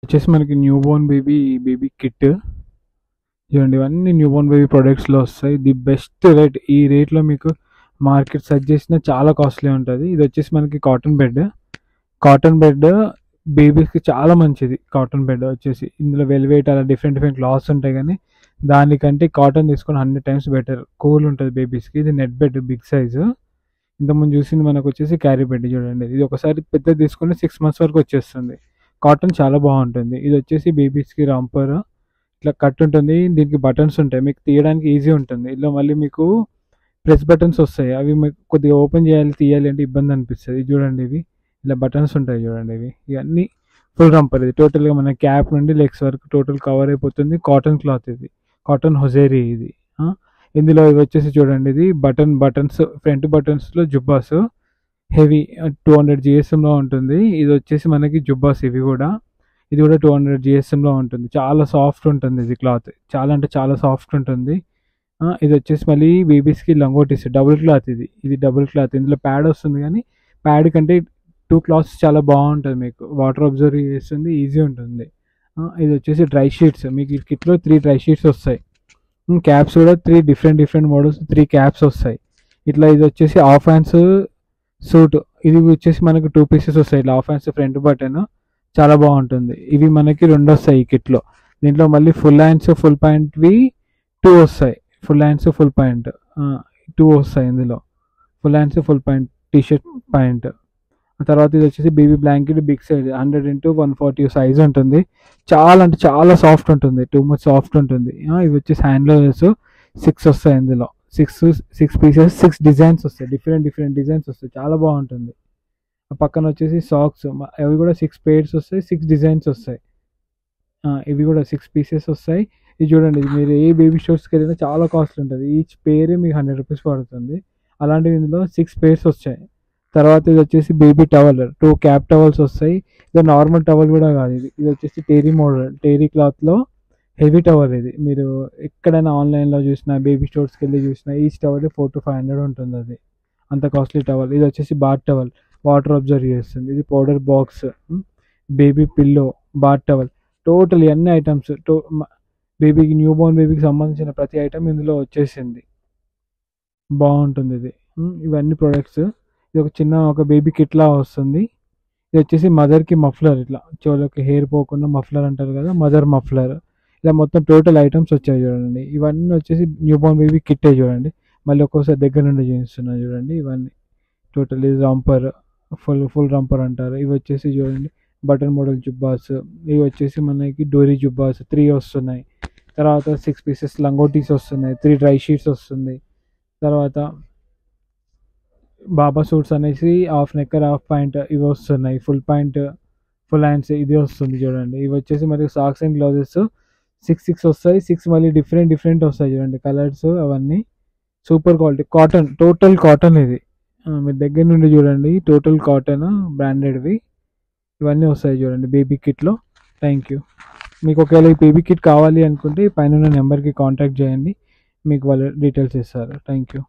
వచ్చేసి మనకి new Born baby kit చూడండి. ఇవన్నీ న్యూ బోర్న్ బేబీ ప్రొడక్ట్స్లో వస్తాయి. The best rate. ఈ రేట్లో మీకు మార్కెట్ సెర్చ్ చేసినా చాలా కాస్ట్లీ ఉంటుంది. ఇది వచ్చేసి మనకి కాటన్ బెడ్ బేబీస్కి చాలా మంచిది. కాటన్ బెడ్ వచ్చేసి ఇందులో వెల్వెట్ అలా డిఫరెంట్ క్లాత్స్ ఉంటాయి, కానీ దానికంటే కాటన్ తీసుకొని 100 టైమ్స్ బెటర్. కూల్ ఉంటుంది బేబీస్కి. ఇది నెట్ బెడ్ బిగ్ సైజు. ఇంతకుముందు చూసింది మనకు వచ్చేసి క్యారీ బెడ్ చూడండి. ఇది ఒకసారి పెద్దది తీసుకుంటే 6 months వరకు వచ్చేస్తుంది. కాటన్ చాలా బాగుంటుంది. ఇది వచ్చేసి బేబీస్కి రంపర్ ఇట్లా కట్ ఉంటుంది. దీనికి బటన్స్ ఉంటాయి, మీకు తీయడానికి ఈజీ ఉంటుంది. ఇలా మళ్ళీ మీకు ప్రెస్ బటన్స్ వస్తాయి. అవి మీకు కొద్దిగా ఓపెన్ చేయాలి తీయాలి అంటే ఇబ్బంది అనిపిస్తుంది. చూడండి ఇవి ఇలా బటన్స్ ఉంటాయి చూడండి. ఇవన్నీ ఫుల్ రంపర్. ఇది టోటల్గా మన క్యాప్ నుండి లెగ్స్ వరకు టోటల్ కవర్ అయిపోతుంది. కాటన్ క్లాత్ ఇది. కాటన్ హొజేరీ ఇది. ఇందులో ఇవి వచ్చేసి చూడండి, ఇది బటన్స్ ఫ్రంట్ బటన్స్లో జుబ్బాస్ హెవీ 200 GSMలో ఉంటుంది. ఇది వచ్చేసి మనకి జుబ్బాస్. ఇది కూడా 200 GSMలో ఉంటుంది. చాలా సాఫ్ట్ ఉంటుంది ఇది క్లాత్. చాలా అంటే చాలా సాఫ్ట్ ఉంటుంది. ఇది వచ్చేసి మళ్ళీ బేబీస్కి లంగోటీస్ డబుల్ క్లాత్. ఇది డబుల్ క్లాత్. ఇందులో ప్యాడ్ వస్తుంది, కానీ ప్యాడ్ కంటే 2 క్లాత్స్ చాలా బాగుంటుంది. మీకు వాటర్ అబ్జర్వ్ చేస్తుంది, ఈజీ ఉంటుంది. ఇది వచ్చేసి డ్రై షీట్స్. మీకు ఈ కిట్లో 3 డ్రై షీట్స్ వస్తాయి. క్యాప్స్ కూడా 3 డిఫరెంట్ మోడల్స్ 3 క్యాప్స్ వస్తాయి. ఇట్లా ఇది వచ్చేసి హాఫ్ హ్యాండ్స్ సూట్. ఇది వచ్చేసి మనకు 2 pieces వస్తాయి. ఇట్లా హాఫ్ హ్యాండ్స్ ఫ్రంట్ బటన్ చాలా బాగుంటుంది. ఇవి మనకి 2 వస్తాయి ఈ కిట్లో. దీంట్లో మళ్ళీ ఫుల్ హ్యాండ్స్ ఫుల్ ప్యాంట్వి 2 వస్తాయి. ఫుల్ హ్యాండ్స్ ఫుల్ ప్యాంట్ 2 వస్తాయి. ఇందులో full hands full pant T shirt pant. తర్వాత ఇది వచ్చేసి baby blanket big size 100x140 size ఉంటుంది. చాలా అంటే చాలా సాఫ్ట్ ఉంటుంది. టూ మచ్ సాఫ్ట్ ఉంటుంది. ఇవి వచ్చేసి హ్యాండ్లర్స్ 6 వస్తాయి. ఇందులో 6 పీసెస్ 6 డిజైన్స్ వస్తాయి. డిఫరెంట్ డిజైన్స్ వస్తాయి. చాలా బాగుంటుంది. పక్కన వచ్చేసి సాక్స్. అవి కూడా 6 pairs వస్తాయి. 6 డిజైన్స్ వస్తాయి. ఇవి కూడా 6 pieces వస్తాయి. ఇది చూడండి, ఇది మీరు ఏ బేబీ స్టోర్స్కి వెళ్ళినా చాలా కాస్ట్ ఉంటుంది. ఈచ్ పేరే మీకు 100 rupees పడుతుంది. అలాంటివి ఇందులో 6 pairs వచ్చాయి. తర్వాత ఇది వచ్చేసి బేబీ టవల్ 2 క్యాప్ టవల్స్ వస్తాయి. ఇది నార్మల్ టవల్ కూడా కాదు. ఇది వచ్చేసి టేరీ మోడల్, టేరీ క్లాత్లో హెవీ టవల్. ఇది మీరు ఎక్కడైనా ఆన్లైన్లో చూసినా బేబీ స్టోర్స్కి వెళ్ళి చూసినా ఈచ్ టవల్ 400 to 500 ఉంటుంది. అది అంత కాస్ట్లీ టవల్. ఇది వచ్చేసి బాత్ టవల్, వాటర్ అబ్జర్వ్ చేస్తుంది. ఇది powder box, baby pillow, bath towel. Total అన్ని ఐటమ్స్ బేబీకి న్యూ బోర్న్ బేబీకి సంబంధించిన ప్రతి ఐటమ్ ఇందులో వచ్చేసింది. బాగుంటుంది ఇది. ఇవన్నీ ప్రొడక్ట్స్. ఇది ఒక బేబీ కిట్లా వస్తుంది. ఇది వచ్చేసి మదర్కి మఫ్లర్. ఇట్లా చెవులకి హెయిర్ పోకుండా మఫ్లర్ అంటారు కదా, మదర్ మఫ్లర్. ఇలా మొత్తం టోటల్ ఐటమ్స్ వచ్చాయి చూడండి. ఇవన్నీ వచ్చేసి న్యూ బోర్న్ బేబీ కిట్టే చూడండి. మళ్ళీ ఒక్కోసారి దగ్గర నుండి చూపిస్తున్నాను చూడండి. ఇవన్నీ టోటల్. ఇది రంపర్, ఫుల్ రంపర్ అంటారు. ఇవి వచ్చేసి చూడండి బటన్ మోడల్ జుబ్బాస్. ఇవి వచ్చేసి మనకి డోరీ జుబ్బాస్ 3 వస్తున్నాయి. తర్వాత 6 pieces లంగోటీస్ వస్తున్నాయి. 3 డ్రై షీట్స్ వస్తుంది. తర్వాత బాబా సూట్స్ అనేసి హాఫ్ నెక్కర్ హాఫ్ ప్యాంట్ ఇవి వస్తున్నాయి. ఫుల్ ప్యాంట్ ఫుల్ హ్యాండ్స్ ఇది వస్తుంది చూడండి. ఇవి వచ్చేసి మరి సాక్స్ అండ్ గ్లౌజెస్ 6 వస్తాయి. 6 మళ్ళీ డిఫరెంట్ వస్తాయి చూడండి కలర్స్. అవన్నీ super quality cotton, total cotton. ఇది మీరు దగ్గర నుండి చూడండి. టోటల్ కాటన్ బ్రాండెడ్వి ఇవన్నీ వస్తాయి చూడండి బేబీ కిట్లో. Thank you. మీకు ఒకవేళ ఈ బేబీ కిట్ కావాలి అనుకుంటే పైన ఉన్న నెంబర్కి కాంటాక్ట్ చేయండి, మీకు వాళ్ళు డీటెయిల్స్ ఇస్తారు. Thank you.